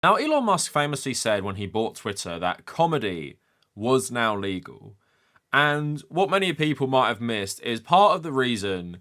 Now, Elon Musk famously said when he bought Twitter that comedy was now legal. And what many people might have missed is part of the reason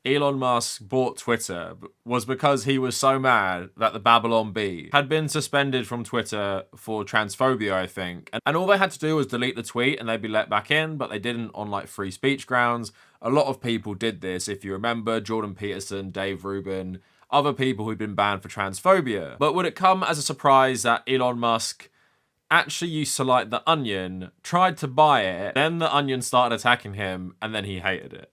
Elon Musk bought Twitter was because he was so mad that the Babylon Bee had been suspended from Twitter for transphobia, I think. And all they had to do was delete the tweet and they'd be let back in, but they didn't on like free speech grounds. A lot of people did this, if you remember, Jordan Peterson, Dave Rubin, other people who'd been banned for transphobia. But would it come as a surprise that Elon Musk actually used to like The Onion, tried to buy it, then The Onion started attacking him, and then he hated it?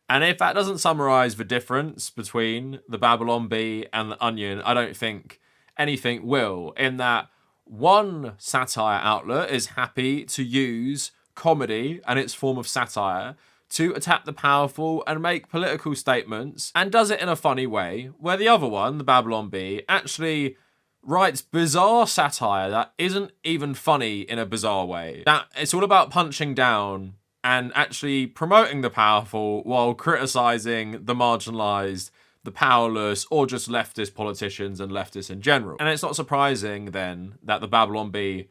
And if that doesn't summarize the difference between the Babylon Bee and The Onion, I don't think anything will, in that one satire outlet is happy to use comedy and its form of satire to attack the powerful and make political statements, and does it in a funny way, where the other one, the Babylon Bee, actually writes bizarre satire that isn't even funny in a bizarre way. That it's all about punching down and actually promoting the powerful while criticizing the marginalized, the powerless, or just leftist politicians and leftists in general. And it's not surprising then that the Babylon Bee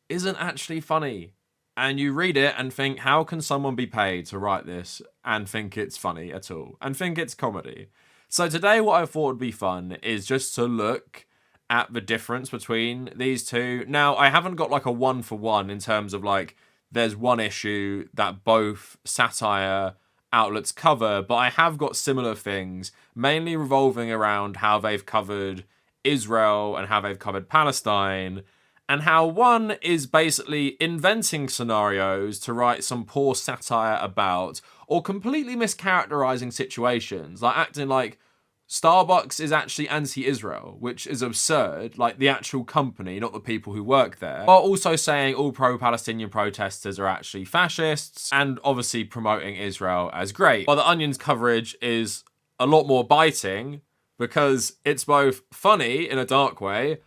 isn't actually funny. And you read it and think, how can someone be paid to write this and think it's funny at all? And think it's comedy? So today what I thought would be fun is just to look at the difference between these two. Now, I haven't got like a one-for-one in terms of like, there's one issue that both satire outlets cover, but I have got similar things, mainly revolving around how they've covered Israel and how they've covered Palestine, and how one is basically inventing scenarios to write some poor satire about, or completely mischaracterizing situations, like acting like Starbucks is actually anti-Israel, which is absurd, like the actual company, not the people who work there, while also saying all pro-Palestinian protesters are actually fascists, and obviously promoting Israel as great. While The Onion's coverage is a lot more biting, because it's both funny in a dark way,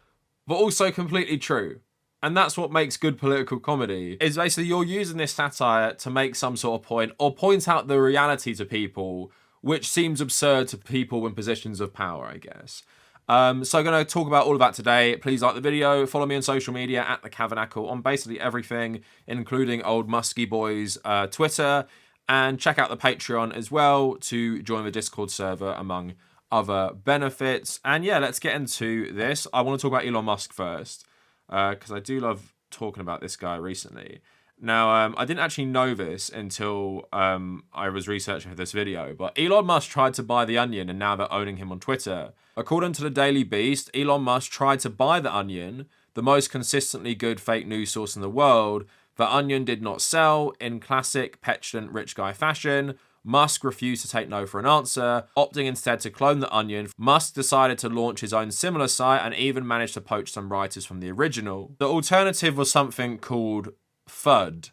but also completely true. And that's what makes good political comedy, is basically you're using this satire to make some sort of point, or point out the reality to people, which seems absurd to people in positions of power, I guess. So I'm going to talk about all of that today. Please like the video, follow me on social media at the Kavernacle on basically everything, including old Musky Boy's Twitter, and check out the Patreon as well to join the Discord server, among other benefits. And yeah, let's get into this. I want to talk about Elon Musk first, because I do love talking about this guy recently. Now, I didn't actually know this until I was researching for this video, but Elon Musk tried to buy The Onion and now they're owning him on Twitter. According to the Daily Beast, Elon Musk tried to buy The Onion, the most consistently good fake news source in the world. The Onion did not sell. In classic petulant rich guy fashion, Musk refused to take no for an answer, opting instead to clone The Onion. Musk decided to launch his own similar site and even managed to poach some writers from the original. The alternative was something called FUD,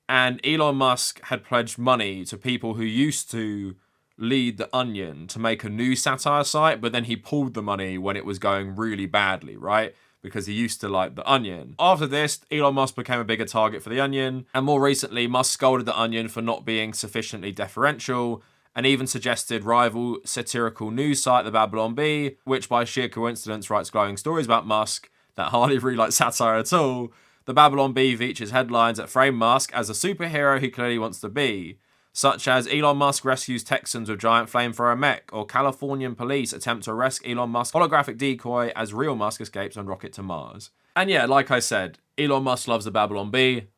and Elon Musk had pledged money to people who used to lead The Onion to make a new satire site, but then he pulled the money when it was going really badly, right? Because he used to like The Onion. After this, Elon Musk became a bigger target for The Onion, and more recently, Musk scolded The Onion for not being sufficiently deferential, and even suggested rival satirical news site, the Babylon Bee, which by sheer coincidence writes glowing stories about Musk that hardly really like satire at all. The Babylon Bee features headlines that frame Musk as a superhero he clearly wants to be, such as Elon Musk rescues Texans with giant flamethrower mech, or Californian police attempt to arrest Elon Musk holographic decoy as real Musk escapes on rocket to Mars. And yeah, like I said, Elon Musk loves the Babylon Bee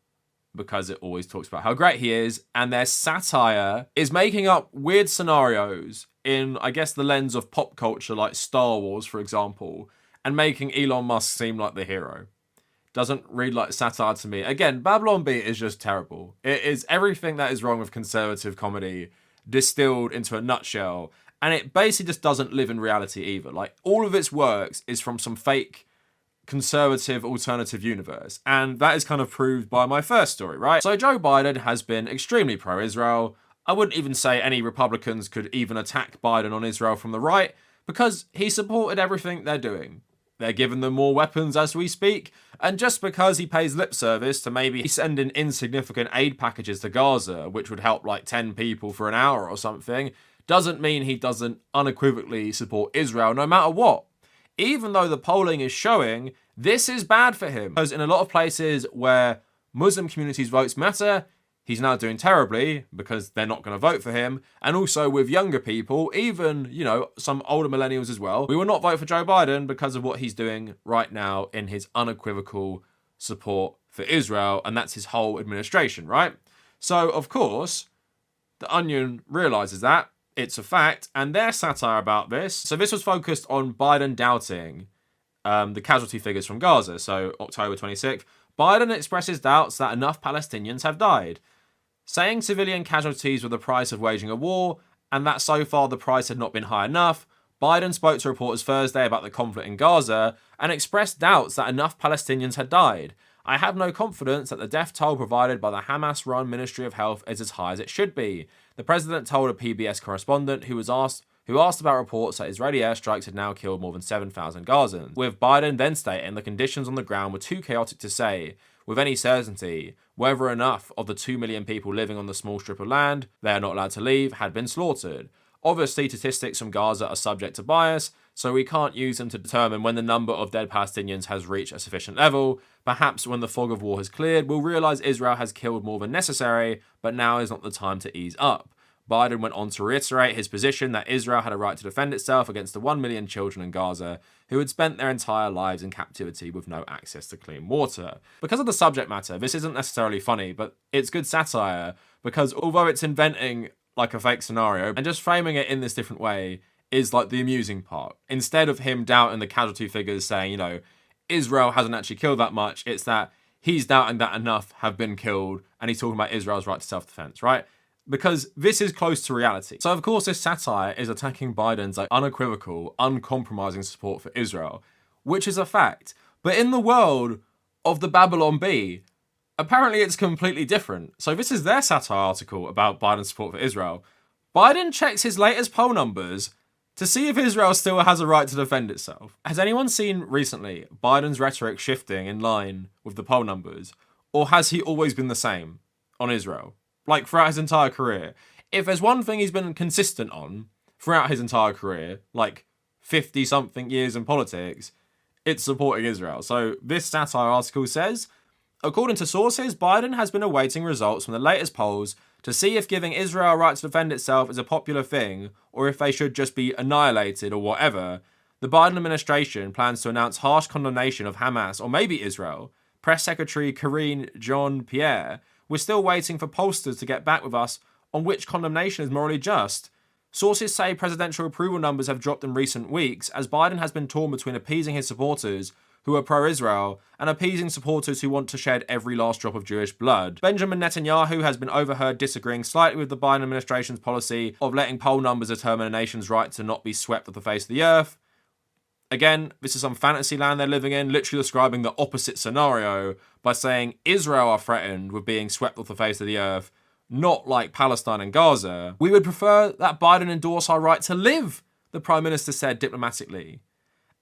because it always talks about how great he is, and their satire is making up weird scenarios in, I guess, the lens of pop culture like Star Wars, for example, and making Elon Musk seem like the hero. Doesn't read like satire to me. Again, Babylon Bee is just terrible. It is everything that is wrong with conservative comedy distilled into a nutshell. And it basically just doesn't live in reality either. Like, all of its works is from some fake conservative alternative universe. And that is kind of proved by my first story, right? So Joe Biden has been extremely pro-Israel. I wouldn't even say any Republicans could even attack Biden on Israel from the right, because he supported everything they're doing. They're giving them more weapons as we speak, and just because he pays lip service to maybe sending insignificant aid packages to Gaza, which would help like 10 people for an hour or something, doesn't mean he doesn't unequivocally support Israel no matter what. Even though the polling is showing This is bad for him, because in a lot of places where Muslim communities' votes matter, he's now doing terribly because they're not going to vote for him. And also with younger people, even, some older millennials as well, we will not vote for Joe Biden because of what he's doing right now in his unequivocal support for Israel. And that's his whole administration, right? So, of course, The Onion realizes that. It's a fact. And their satire about this. So this was focused on Biden doubting the casualty figures from Gaza. So October 26th, Biden expresses doubts that enough Palestinians have died, saying civilian casualties were the price of waging a war, and that so far the price had not been high enough. Biden spoke to reporters Thursday about the conflict in Gaza and expressed doubts that enough Palestinians had died. I have no confidence that the death toll provided by the Hamas-run Ministry of Health is as high as it should be, the president told a PBS correspondent who asked about reports that Israeli airstrikes had now killed more than 7,000 Gazans, with Biden then stating the conditions on the ground were too chaotic to say, with any certainty, whether enough of the 2 million people living on the small strip of land they are not allowed to leave had been slaughtered. Obviously, statistics from Gaza are subject to bias, so we can't use them to determine when the number of dead Palestinians has reached a sufficient level. Perhaps when the fog of war has cleared, we'll realise Israel has killed more than necessary, but now is not the time to ease up. Biden went on to reiterate his position that Israel had a right to defend itself against the 1 million children in Gaza who had spent their entire lives in captivity with no access to clean water. Because of the subject matter, this isn't necessarily funny, but it's good satire, because although it's inventing like a fake scenario and just framing it in this different way is like the amusing part. Instead of him doubting the casualty figures saying, Israel hasn't actually killed that much, it's that he's doubting that enough have been killed and he's talking about Israel's right to self-defense, right? Because this is close to reality. So, of course, this satire is attacking Biden's unequivocal, uncompromising support for Israel, which is a fact. But in the world of the Babylon Bee, apparently it's completely different. So this is their satire article about Biden's support for Israel. Biden checks his latest poll numbers to see if Israel still has a right to defend itself. Has anyone seen recently Biden's rhetoric shifting in line with the poll numbers? Or has he always been the same on Israel? Like throughout his entire career. If there's one thing he's been consistent on throughout his entire career, like 50-something years in politics, it's supporting Israel. So this satire article says, according to sources, Biden has been awaiting results from the latest polls to see if giving Israel a right to defend itself is a popular thing or if they should just be annihilated or whatever. The Biden administration plans to announce harsh condemnation of Hamas or maybe Israel. Press Secretary Karine Jean-Pierre, we're still waiting for pollsters to get back with us on which condemnation is morally just. Sources say presidential approval numbers have dropped in recent weeks as Biden has been torn between appeasing his supporters who are pro-Israel and appeasing supporters who want to shed every last drop of Jewish blood. Benjamin Netanyahu has been overheard disagreeing slightly with the Biden administration's policy of letting poll numbers determine a nation's right to not be swept off the face of the earth. Again, this is some fantasy land they're living in, literally describing the opposite scenario by saying Israel are threatened with being swept off the face of the earth, not like Palestine and Gaza. We would prefer that Biden endorse our right to live, the Prime Minister said diplomatically.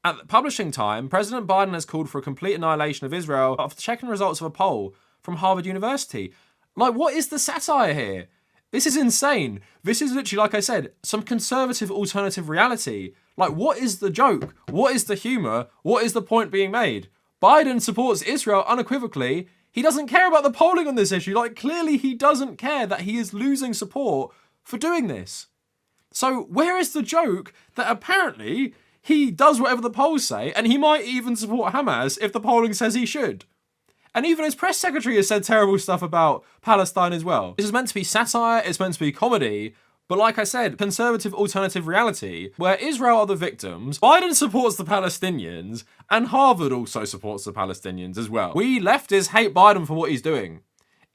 At the publishing time, President Biden has called for a complete annihilation of Israel after checking results of a poll from Harvard University. Like, what is the satire here? This is insane. This is literally, like I said, some conservative alternative reality. Like, what is the joke? What is the humour? What is the point being made? Biden supports Israel unequivocally. He doesn't care about the polling on this issue. Like, clearly he doesn't care that he is losing support for doing this. So where is the joke that apparently he does whatever the polls say and he might even support Hamas if the polling says he should? And even his press secretary has said terrible stuff about Palestine as well. This is meant to be satire, it's meant to be comedy, but like I said, conservative alternative reality, where Israel are the victims, Biden supports the Palestinians, and Harvard also supports the Palestinians as well. We leftists hate Biden for what he's doing.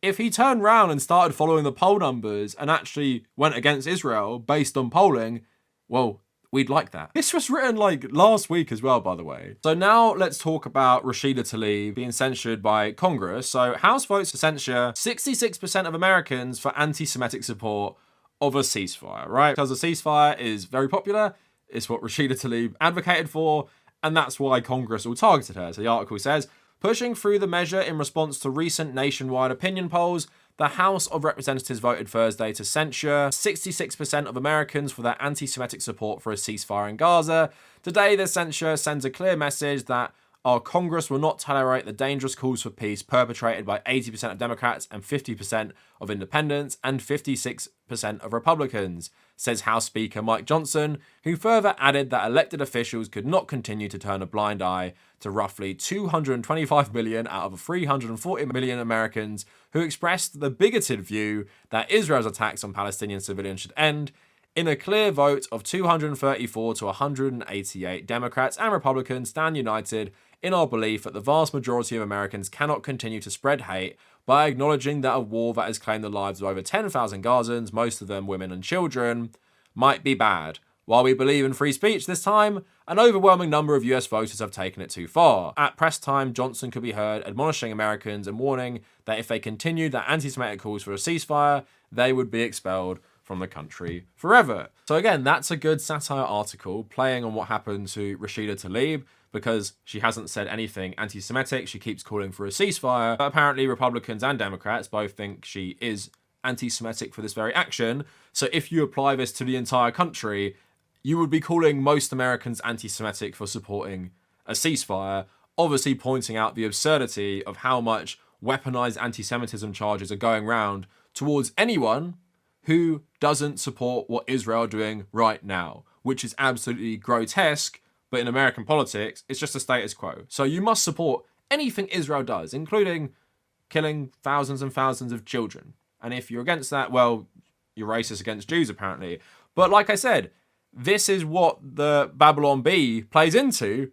If he turned around and started following the poll numbers and actually went against Israel based on polling, well, we'd like that. This was written like last week as well, by the way. So now let's talk about Rashida Tlaib being censured by Congress. So House votes to censure 66% of Americans for anti-Semitic support of a ceasefire, right? Because a ceasefire is very popular. It's what Rashida Tlaib advocated for, and that's why Congress all targeted her. So the article says, pushing through the measure in response to recent nationwide opinion polls, the House of Representatives voted Thursday to censure 66% of Americans for their anti-Semitic support for a ceasefire in Gaza. Today, the censure sends a clear message that our Congress will not tolerate the dangerous calls for peace perpetrated by 80% of Democrats and 50% of independents and 56% of Republicans, says House Speaker Mike Johnson, who further added that elected officials could not continue to turn a blind eye to roughly 225 million out of 340 million Americans who expressed the bigoted view that Israel's attacks on Palestinian civilians should end. In a clear vote of 234 to 188, Democrats and Republicans stand united in our belief that the vast majority of Americans cannot continue to spread hate by acknowledging that a war that has claimed the lives of over 10,000 Gazans, most of them women and children, might be bad. While we believe in free speech this time, an overwhelming number of US voters have taken it too far. At press time, Johnson could be heard admonishing Americans and warning that if they continued their anti-Semitic calls for a ceasefire, they would be expelled from the country forever. So again, that's a good satire article playing on what happened to Rashida Tlaib, because she hasn't said anything anti-Semitic. She keeps calling for a ceasefire. But apparently Republicans and Democrats both think she is anti-Semitic for this very action. So if you apply this to the entire country, you would be calling most Americans anti-Semitic for supporting a ceasefire, obviously pointing out the absurdity of how much weaponized anti-Semitism charges are going around towards anyone who doesn't support what Israel are doing right now, which is absolutely grotesque, but in American politics, it's just a status quo. So you must support anything Israel does, including killing thousands and thousands of children. And if you're against that, well, you're racist against Jews, apparently. But like I said, this is what the Babylon Bee plays into.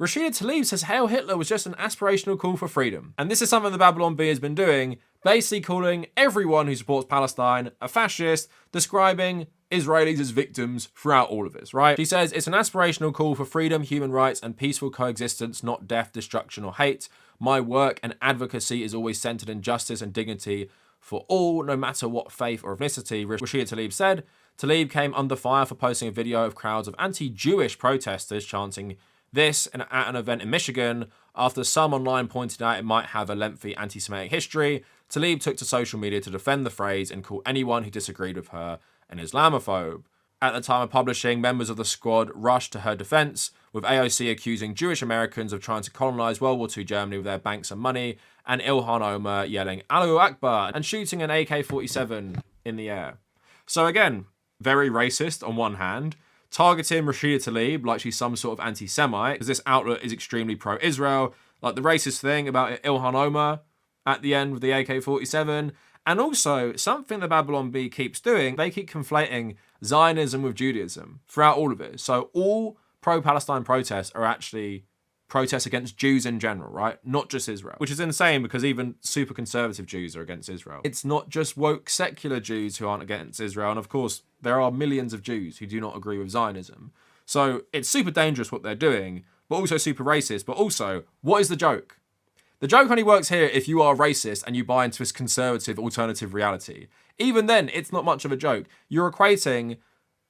Rashida Tlaib says Hail Hitler was just an aspirational call for freedom. And this is something the Babylon Bee has been doing, basically calling everyone who supports Palestine a fascist, describing Israelis as victims throughout all of this, right? She says it's an aspirational call for freedom, human rights, and peaceful coexistence, not death, destruction, or hate. My work and advocacy is always centered in justice and dignity for all, no matter what faith or ethnicity, Rashida Tlaib said. Tlaib came under fire for posting a video of crowds of anti-Jewish protesters chanting this at an event in Michigan after some online pointed out it might have a lengthy anti-Semitic history. Tlaib took to social media to defend the phrase and call anyone who disagreed with her an Islamophobe. At the time of publishing, members of the squad rushed to her defense, with AOC accusing Jewish Americans of trying to colonize World War II Germany with their banks and money, and Ilhan Omar yelling Allahu Akbar and shooting an AK-47 in the air. So again, very racist on one hand, targeting Rashida Tlaib like she's some sort of anti-Semite, because this outlet is extremely pro-Israel, like the racist thing about Ilhan Omar at the end with the AK-47, and also something the Babylon Bee keeps doing, they keep conflating Zionism with Judaism throughout all of it. So all pro-Palestine protests are actually protests against Jews in general, right? Not just Israel, which is insane because even super conservative Jews are against Israel. It's not just woke secular Jews who aren't against Israel. And of course, there are millions of Jews who do not agree with Zionism. So it's super dangerous what they're doing, but also super racist. But also, what is the joke? The joke only works here if you are racist and you buy into this conservative alternative reality. Even then, it's not much of a joke. You're equating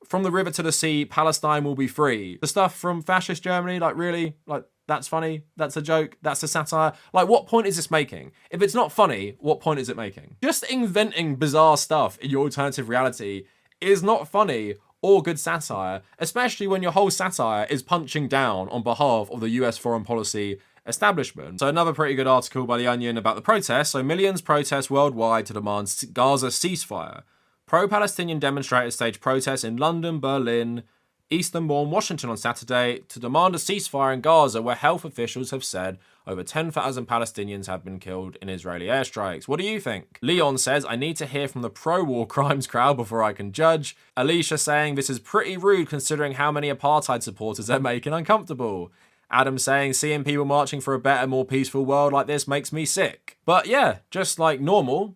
from the river to the sea, Palestine will be free. The stuff from fascist Germany, like really? Like, that's funny? That's a joke? That's a satire? Like, what point is this making? If it's not funny, what point is it making? Just inventing bizarre stuff in your alternative reality is not funny or good satire, especially when your whole satire is punching down on behalf of the US foreign policy establishment. So another pretty good article by The Onion about the protests. So millions protest worldwide to demand Gaza ceasefire. Pro-Palestinian demonstrators staged protests in London, Berlin, Istanbul and Washington on Saturday to demand a ceasefire in Gaza, where health officials have said over 10,000 Palestinians have been killed in Israeli airstrikes. What do you think? Leon says, I need to hear from the pro-war crimes crowd before I can judge. Alicia saying, this is pretty rude considering how many apartheid supporters they're making uncomfortable. Adam saying, seeing people marching for a better, more peaceful world like this makes me sick. But yeah, just like normal,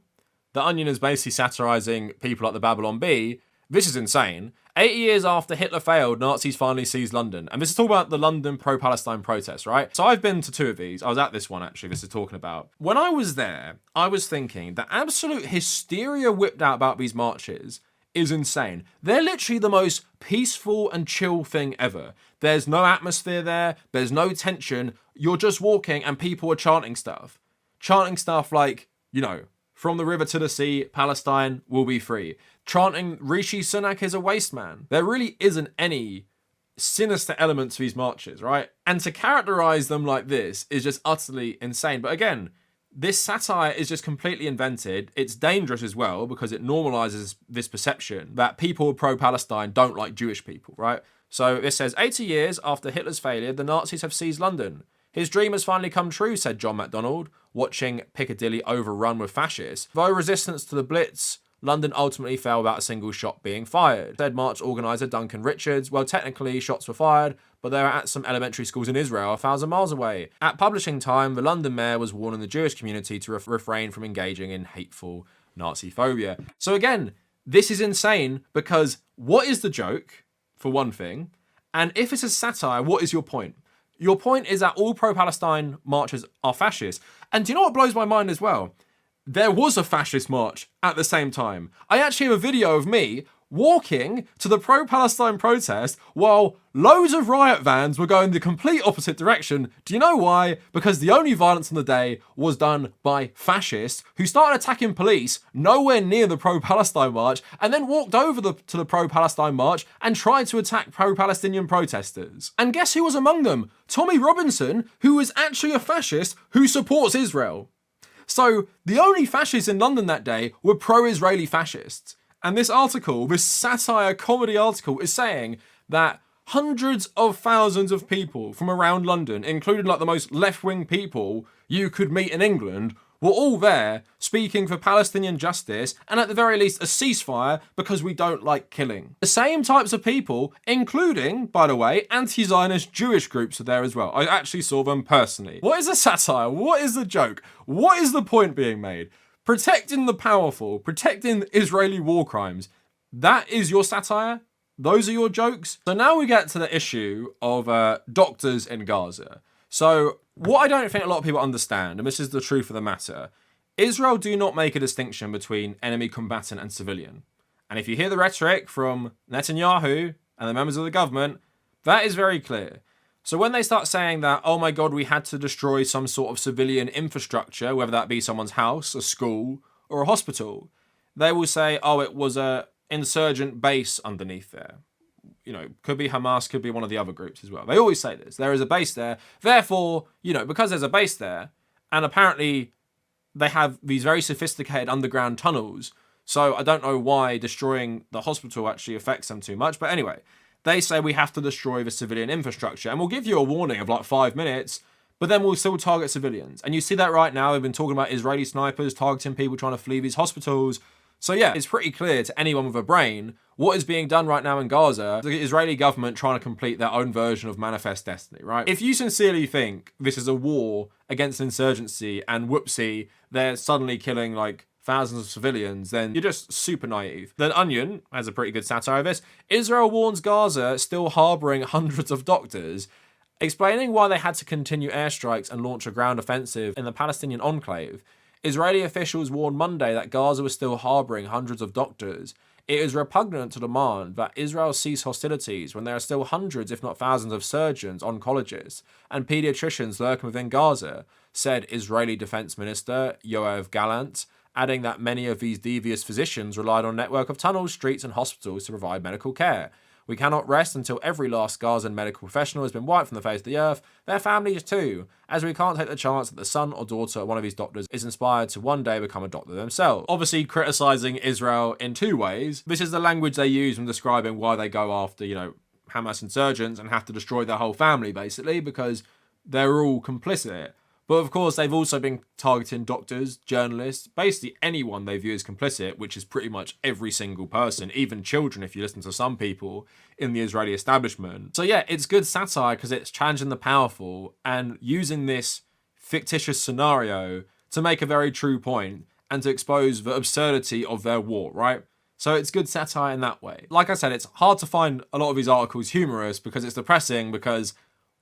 The Onion is basically satirizing people like the Babylon Bee. This is insane. 80 years after Hitler failed, Nazis finally seized London. And this is talking about the London pro-Palestine protests, right? So I've been to two of these. I was at this one, actually, this is talking about. When I was there, I was thinking the absolute hysteria whipped out about these marches is insane. They're literally the most peaceful and chill thing ever. There's no atmosphere there. There's no tension. You're just walking and people are chanting stuff. Chanting stuff like, you know, from the river to the sea, Palestine will be free. Chanting Rishi Sunak is a waste man. There really isn't any sinister elements to these marches, right? And to characterize them like this is just utterly insane. But again, this satire is just completely invented. It's dangerous as well because it normalizes this perception that people pro-Palestine don't like Jewish people, right? So it says, 80 years after Hitler's failure, the Nazis have seized London. His dream has finally come true, said John MacDonald, watching Piccadilly overrun with fascists. Though resistance to the Blitz, London ultimately fell without a single shot being fired. Said March organiser Duncan Richards, well, technically shots were fired, but they were at some elementary schools in Israel 1,000 miles away. At publishing time, the London mayor was warning the Jewish community to refrain from engaging in hateful Nazi phobia. So again, this is insane because what is the joke, for one thing? And if it's a satire, what is your point? Your point is that all pro-Palestine marchers are fascist. And do you know what blows my mind as well? There was a fascist march at the same time. I actually have a video of me walking to the pro-Palestine protest while loads of riot vans were going the complete opposite direction. Do you know why? Because the only violence on the day was done by fascists who started attacking police nowhere near the pro-Palestine march and then walked over to the pro-Palestine march and tried to attack pro-Palestinian protesters. And guess who was among them? Tommy Robinson, who was actually a fascist who supports Israel. So the only fascists in London that day were pro-Israeli fascists. And this article, this satire comedy article, is saying that hundreds of thousands of people from around London, including like the most left-wing people you could meet in England, were all there speaking for Palestinian justice and at the very least a ceasefire because we don't like killing. The same types of people, including, by the way, anti-Zionist Jewish groups are there as well. I actually saw them personally. What is the satire? What is the joke? What is the point being made? Protecting the powerful, protecting Israeli war crimes. That is your satire? Those are your jokes? So now we get to the issue of doctors in Gaza. So what I don't think a lot of people understand, and this is the truth of the matter, Israel do not make a distinction between enemy combatant and civilian. And if you hear the rhetoric from Netanyahu and the members of the government, that is very clear. So when they start saying that, oh my God, we had to destroy some sort of civilian infrastructure, whether that be someone's house, a school, or a hospital, they will say, oh, it was a insurgent base underneath there. You know, could be Hamas, could be one of the other groups as well. They always say this. There is a base there. Therefore, you know, because there's a base there, and apparently they have these very sophisticated underground tunnels, so I don't know why destroying the hospital actually affects them too much. But anyway, they say we have to destroy the civilian infrastructure, and we'll give you a warning of like 5 minutes, but then we'll still target civilians. And you see that right now. They've been talking about Israeli snipers targeting people trying to flee these hospitals. So yeah, it's pretty clear to anyone with a brain what is being done right now in Gaza. The Israeli government trying to complete their own version of Manifest Destiny, right? If you sincerely think this is a war against insurgency and whoopsie, they're suddenly killing like thousands of civilians, then you're just super naive. The Onion has a pretty good satire of this. Israel warns Gaza still harboring hundreds of doctors, explaining why they had to continue airstrikes and launch a ground offensive in the Palestinian enclave. Israeli officials warned Monday that Gaza was still harboring hundreds of doctors. It is repugnant to demand that Israel cease hostilities when there are still hundreds, if not thousands, of surgeons, oncologists, and pediatricians lurking within Gaza, said Israeli Defense Minister Yoav Gallant, adding that many of these devious physicians relied on a network of tunnels, streets, and hospitals to provide medical care. We cannot rest until every last Gazan medical professional has been wiped from the face of the earth, their families too, as we can't take the chance that the son or daughter of one of these doctors is inspired to one day become a doctor themselves. Obviously criticising Israel in two ways. This is the language they use when describing why they go after, you know, Hamas insurgents and have to destroy their whole family, basically, because they're all complicit. But of course, they've also been targeting doctors, journalists, basically anyone they view as complicit, which is pretty much every single person, even children, if you listen to some people in the Israeli establishment. So yeah, it's good satire because it's challenging the powerful and using this fictitious scenario to make a very true point and to expose the absurdity of their war, right? So it's good satire in that way. Like I said, it's hard to find a lot of these articles humorous because it's depressing, because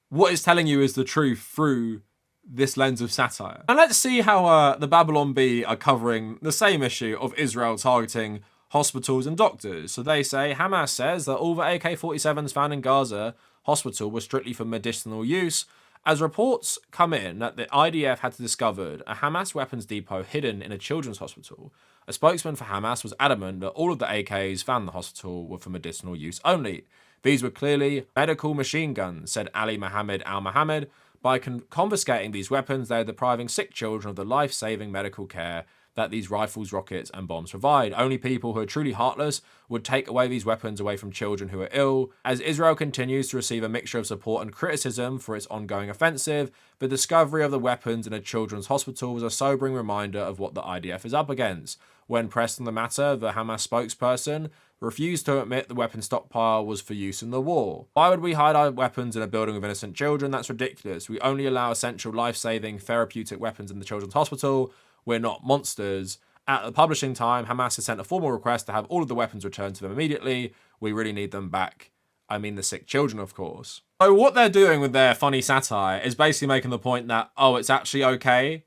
what it's telling you is the truth through this lens of satire. And let's see how the Babylon Bee are covering the same issue of Israel targeting hospitals and doctors. So they say, Hamas says that all the AK-47s found in Gaza hospital were strictly for medicinal use, as reports come in that the IDF had discovered a Hamas weapons depot hidden in a children's hospital. A spokesman for Hamas was adamant that all of the AKs found in the hospital were for medicinal use only. These were clearly medical machine guns, said Ali Mohammed Al-Mohammed. By confiscating these weapons, they are depriving sick children of the life-saving medical care that these rifles, rockets, and bombs provide. Only people who are truly heartless would take away these weapons away from children who are ill. As Israel continues to receive a mixture of support and criticism for its ongoing offensive, the discovery of the weapons in a children's hospital was a sobering reminder of what the IDF is up against. When pressed on the matter, the Hamas spokesperson refused to admit the weapon stockpile was for use in the war. Why would we hide our weapons in a building with innocent children? That's ridiculous. We only allow essential life-saving therapeutic weapons in the children's hospital. We're not monsters. At the publishing time, Hamas has sent a formal request to have all of the weapons returned to them immediately. We really need them back. I mean the sick children, of course. So what they're doing with their funny satire is basically making the point that, oh, it's actually okay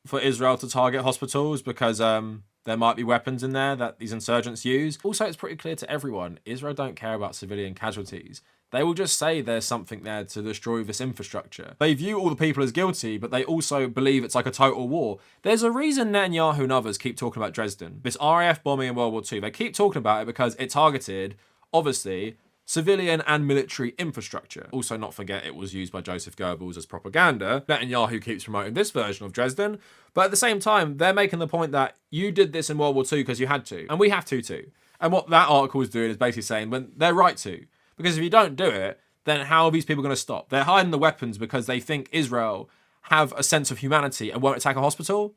for Israel to target hospitals because there might be weapons in there that these insurgents use. Also, it's pretty clear to everyone, Israel don't care about civilian casualties. They will just say there's something there to destroy this infrastructure. They view all the people as guilty, but they also believe it's like a total war. There's a reason Netanyahu and others keep talking about Dresden. This RAF bombing in World War II, they keep talking about it because it targeted, obviously, civilian and military infrastructure. Also, not forget it was used by Joseph Goebbels as propaganda. Netanyahu keeps promoting this version of Dresden, but at the same time, they're making the point that you did this in World War II because you had to, and we have to too. And what that article is doing is basically saying, when they're right to. Because if you don't do it, then how are these people going to stop? They're hiding the weapons because they think Israel have a sense of humanity and won't attack a hospital.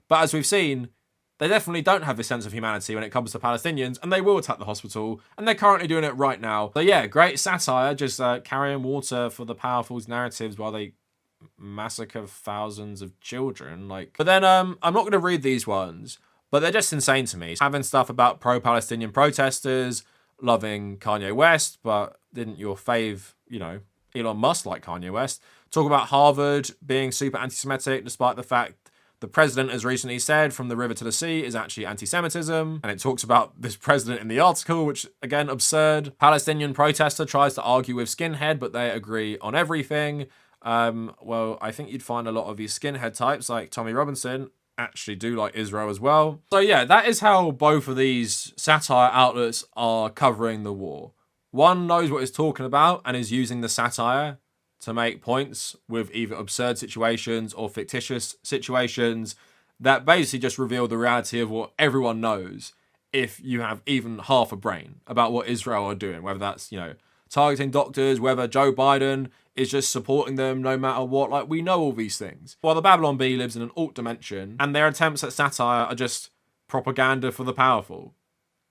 But as we've seen, they definitely don't have this sense of humanity when it comes to Palestinians, and they will attack the hospital, and they're currently doing it right now. So yeah, great satire, just carrying water for the powerful's narratives while they massacre thousands of children. But then I'm not going to read these ones, but they're just insane to me. Having stuff about pro-Palestinian protesters, loving Kanye West, but didn't your fave, Elon Musk like Kanye West? Talk about Harvard being super anti-Semitic, despite the fact the president has recently said from the river to the sea is actually anti-Semitism. And it talks about this president in the article, which, again, absurd. Palestinian protester tries to argue with skinhead, but they agree on everything. Well, I think you'd find a lot of these skinhead types, like Tommy Robinson, actually do like Israel as well. So yeah, that is how both of these satire outlets are covering the war. One knows what it's talking about and is using the satire to make points with either absurd situations or fictitious situations that basically just reveal the reality of what everyone knows if you have even half a brain about what Israel are doing, whether that's, targeting doctors, whether Joe Biden is just supporting them no matter what. We know all these things. While the Babylon Bee lives in an alt dimension, and their attempts at satire are just propaganda for the powerful.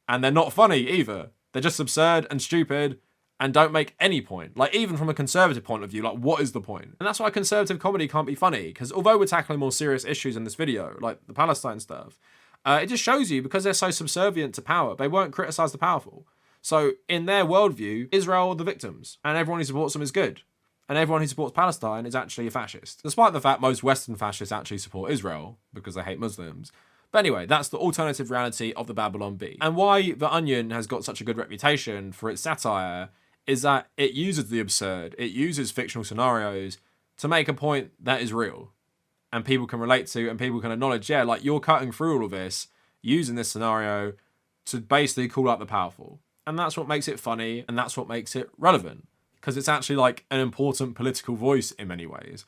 And they're not funny either. They're just absurd and stupid and don't make any point. Even from a conservative point of view, what is the point? And that's why conservative comedy can't be funny, because although we're tackling more serious issues in this video, like the Palestine stuff, it just shows you, because they're so subservient to power, they won't criticize the powerful. So in their worldview, Israel are the victims, and everyone who supports them is good. And everyone who supports Palestine is actually a fascist. Despite the fact most Western fascists actually support Israel, because they hate Muslims. But anyway, that's the alternative reality of the Babylon Bee. And why The Onion has got such a good reputation for its satire is that it uses the absurd, it uses fictional scenarios to make a point that is real. And people can relate to, and people can acknowledge, yeah, you're cutting through all of this, using this scenario to basically call out the powerful. And that's what makes it funny, and that's what makes it relevant. Because it's actually an important political voice in many ways.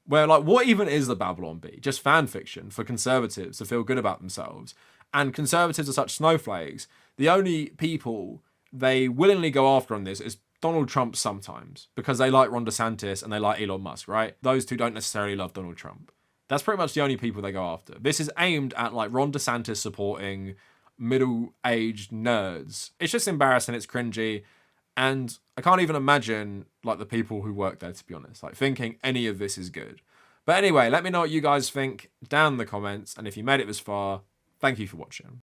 Where what even is the Babylon Bee? Just fan fiction for conservatives to feel good about themselves. And conservatives are such snowflakes. The only people they willingly go after on this is Donald Trump sometimes. Because they like Ron DeSantis and they like Elon Musk, right? Those two don't necessarily love Donald Trump. That's pretty much the only people they go after. This is aimed at Ron DeSantis supporting middle-aged nerds. It's just embarrassing, it's cringy. And I can't even imagine, the people who work there, to be honest, thinking any of this is good. But anyway, let me know what you guys think down in the comments. And if you made it this far, thank you for watching.